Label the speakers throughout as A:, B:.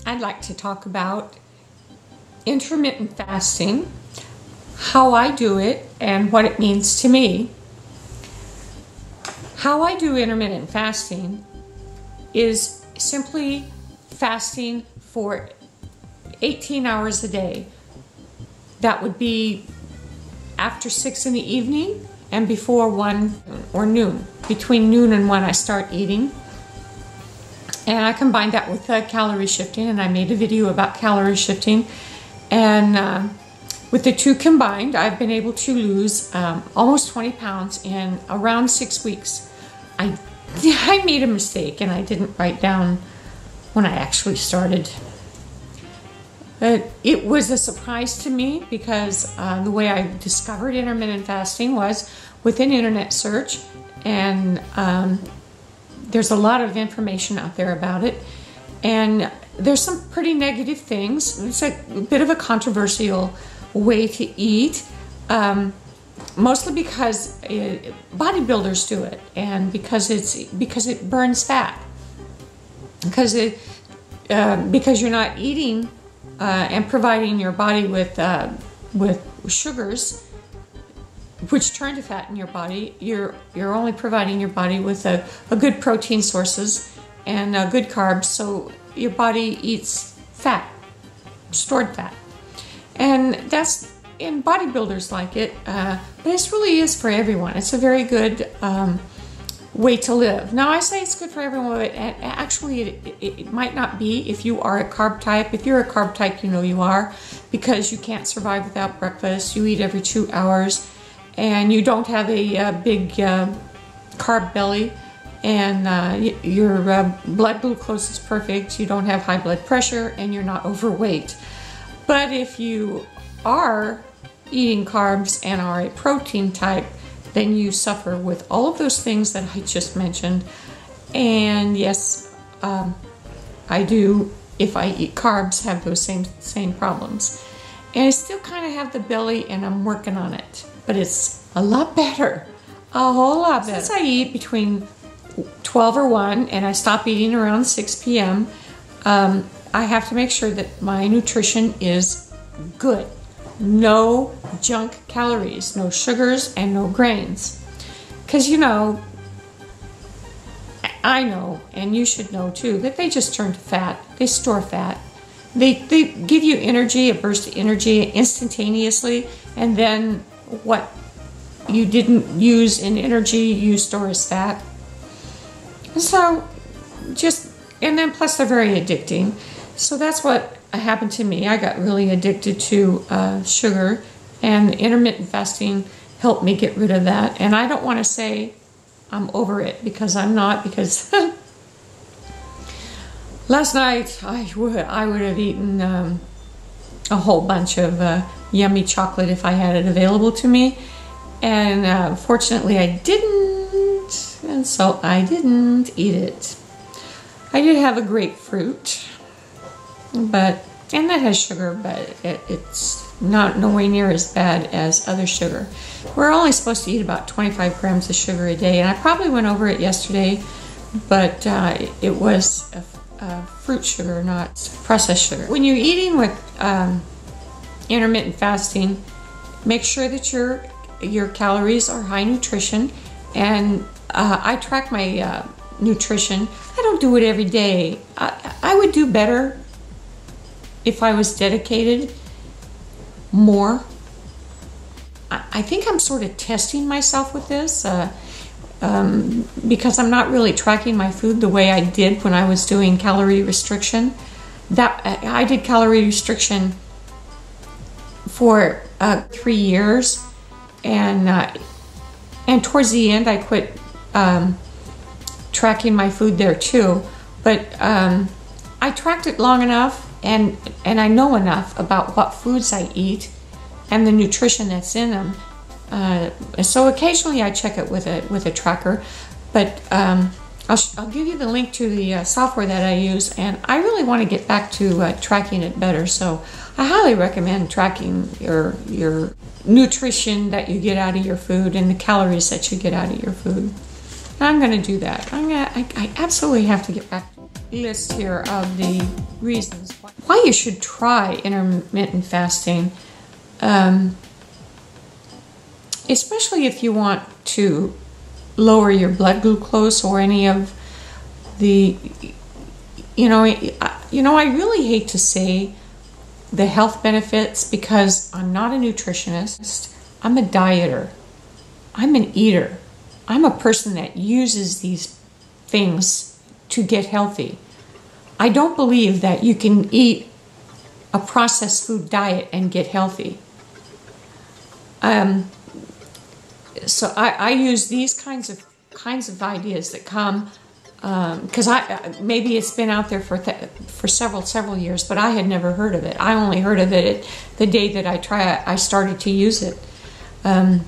A: I'd like to talk about intermittent fasting, how I do it, and what it means to me. How I do intermittent fasting is simply fasting for 18 hours a day. That would be after 6 in the evening and before 1 or noon. Between noon and 1 I start eating. And I combine that with calorie shifting, and I made a video about calorie shifting. And with the two combined, I've been able to lose almost 20 pounds in around 6 weeks. I made a mistake, and I didn't write down when I actually started. It was a surprise to me because the way I discovered intermittent fasting was with an internet search, and there's a lot of information out there about it, and there's some pretty negative things. It's a bit of a controversial way to eat, mostly because bodybuilders do it, and because it burns fat, because you're not eating and providing your body with sugars, which turn to fat in your body. You're only providing your body with a good protein sources and good carbs, so your body eats fat, stored fat. And that's, and bodybuilders like it, but this really is for everyone. It's a very good way to live. Now, I say it's good for everyone, but actually it might not be if you are a carb type. If you're a carb type, you know you are, because you can't survive without breakfast. You eat every 2 hours, and you don't have a big carb belly, and your blood glucose is perfect. You don't have high blood pressure, and you're not overweight. But if you are eating carbs and are a protein type, then you suffer with all of those things that I just mentioned. And yes, I do, if I eat carbs, have those same problems. And I still kind of have the belly, and I'm working on it. But it's a lot better, a whole lot better. Since I eat between 12 or 1 and I stop eating around 6 p.m., I have to make sure that my nutrition is good. No junk calories, no sugars, and no grains. Because, you know, I know, and you should know too, that they just turn to fat. They store fat. They give you energy, a burst of energy instantaneously, and then what you didn't use in energy, you store as fat. So and then plus they're very addicting. So that's what happened to me. I got really addicted to sugar, and intermittent fasting helped me get rid of that. And I don't want to say I'm over it, because I'm not, because last night I would have eaten a whole bunch of yummy chocolate if I had it available to me, and fortunately I didn't, and so I didn't eat it. I did have a grapefruit, and that has sugar, but it's not nowhere near as bad as other sugar. We're only supposed to eat about 25 grams of sugar a day, and I probably went over it yesterday, but it was fruit sugar, not processed sugar. When you're eating with intermittent fasting, make sure that your calories are high nutrition, and I track my nutrition. I don't do it every day. I would do better if I was dedicated more. I think I'm sort of testing myself with this because I'm not really tracking my food the way I did when I was doing calorie restriction. I did calorie restriction for 3 years, and towards the end I quit tracking my food there too. But I tracked it long enough, and I know enough about what foods I eat and the nutrition that's in them. So occasionally I check it with a tracker, but I'll give you the link to the software that I use, and I really want to get back to tracking it better. So I highly recommend tracking your nutrition that you get out of your food and the calories that you get out of your food. And I'm going to do that. I absolutely have to get back to it. list here of the reasons why you should try intermittent fasting, especially if you want to lower your blood glucose or any of the, I really hate to say the health benefits because I'm not a nutritionist. I'm a dieter. I'm an eater. I'm a person that uses these things to get healthy. I don't believe that you can eat a processed food diet and get healthy. So I use these kinds of ideas that come because maybe it's been out there for several years, but I had never heard of it. I only heard of it the day that I started to use it. And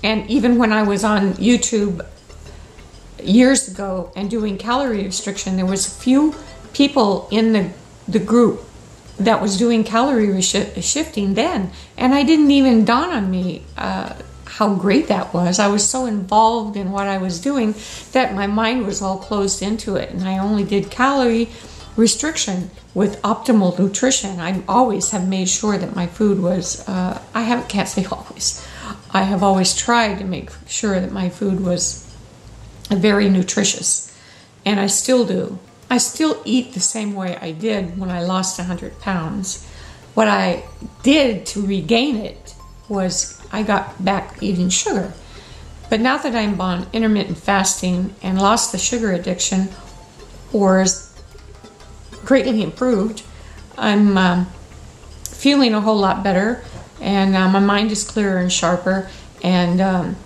A: even when I was on YouTube years ago and doing calorie restriction, there was a few people in the group that was doing calorie shifting then, and I didn't even dawn on me how great that was. I was so involved in what I was doing that my mind was all closed into it, and I only did calorie restriction with optimal nutrition. I always have made sure that my food was, can't say always, I have always tried to make sure that my food was very nutritious, and I still do. I still eat the same way I did when I lost 100 pounds. What I did to regain it was I got back eating sugar. But now that I'm on intermittent fasting and lost the sugar addiction, or is greatly improved, I'm feeling a whole lot better, and my mind is clearer and sharper. And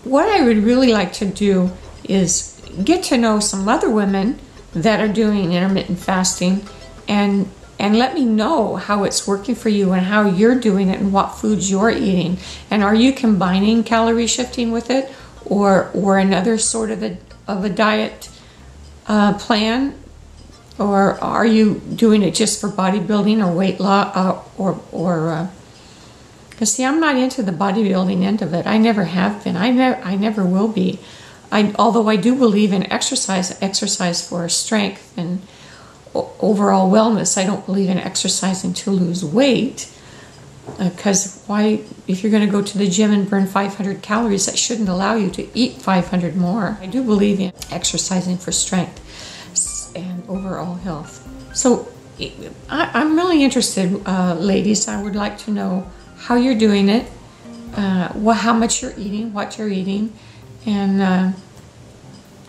A: what I would really like to do is get to know some other women that are doing intermittent fasting and let me know how it's working for you and how you're doing it and what foods you're eating. And are you combining calorie shifting with it or another sort of a diet plan? Or are you doing it just for bodybuilding or weight loss because see, I'm not into the bodybuilding end of it. I never have been. I never will be. Although I do believe in exercise for strength and overall wellness. I don't believe in exercising to lose weight. Because why, if you're going to go to the gym and burn 500 calories, that shouldn't allow you to eat 500 more. I do believe in exercising for strength and overall health. So I'm really interested, ladies. I would like to know how you're doing it, how much you're eating, what you're eating, and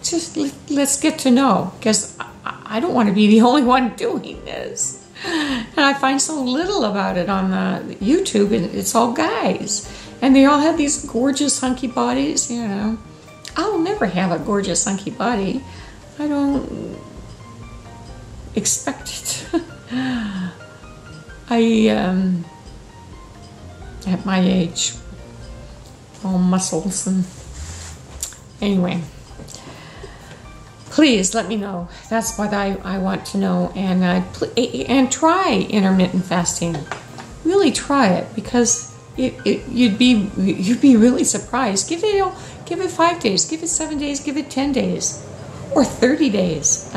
A: just let's get to know, because I don't want to be the only one doing this. And I find so little about it on YouTube, and it's all guys. And they all have these gorgeous, hunky bodies, you know. I'll never have a gorgeous, hunky body. I don't expect it. At my age, all muscles and... Anyway, please let me know. That's what I want to know. And try intermittent fasting. Really try it, because you'd be really surprised. Give it 5 days, give it 7 days, give it 10 days, or 30 days.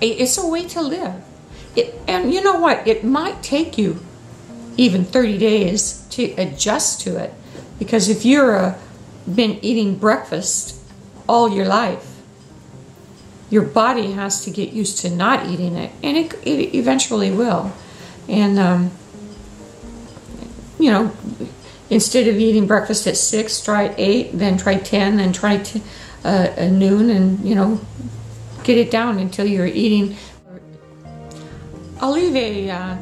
A: It's a way to live. And you know what? It might take you even 30 days to adjust to it, because if you're been eating breakfast all your life, your body has to get used to not eating it, and it eventually will. And you know, instead of eating breakfast at 6, try at 8, then try 10, then try noon, and you know, get it down until you're eating. I'll leave a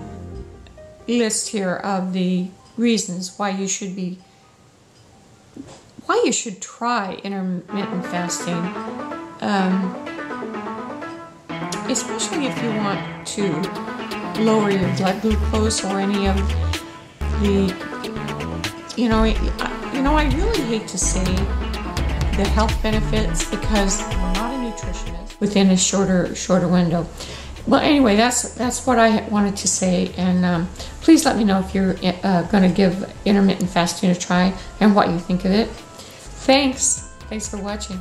A: list here of the reasons why you should try intermittent fasting, especially if you want to lower your blood glucose or any of the, I really hate to say the health benefits, because I'm not a nutritionist within a shorter window. Well, anyway, that's what I wanted to say, and please let me know if you're going to give intermittent fasting a try and what you think of it. Thanks for watching.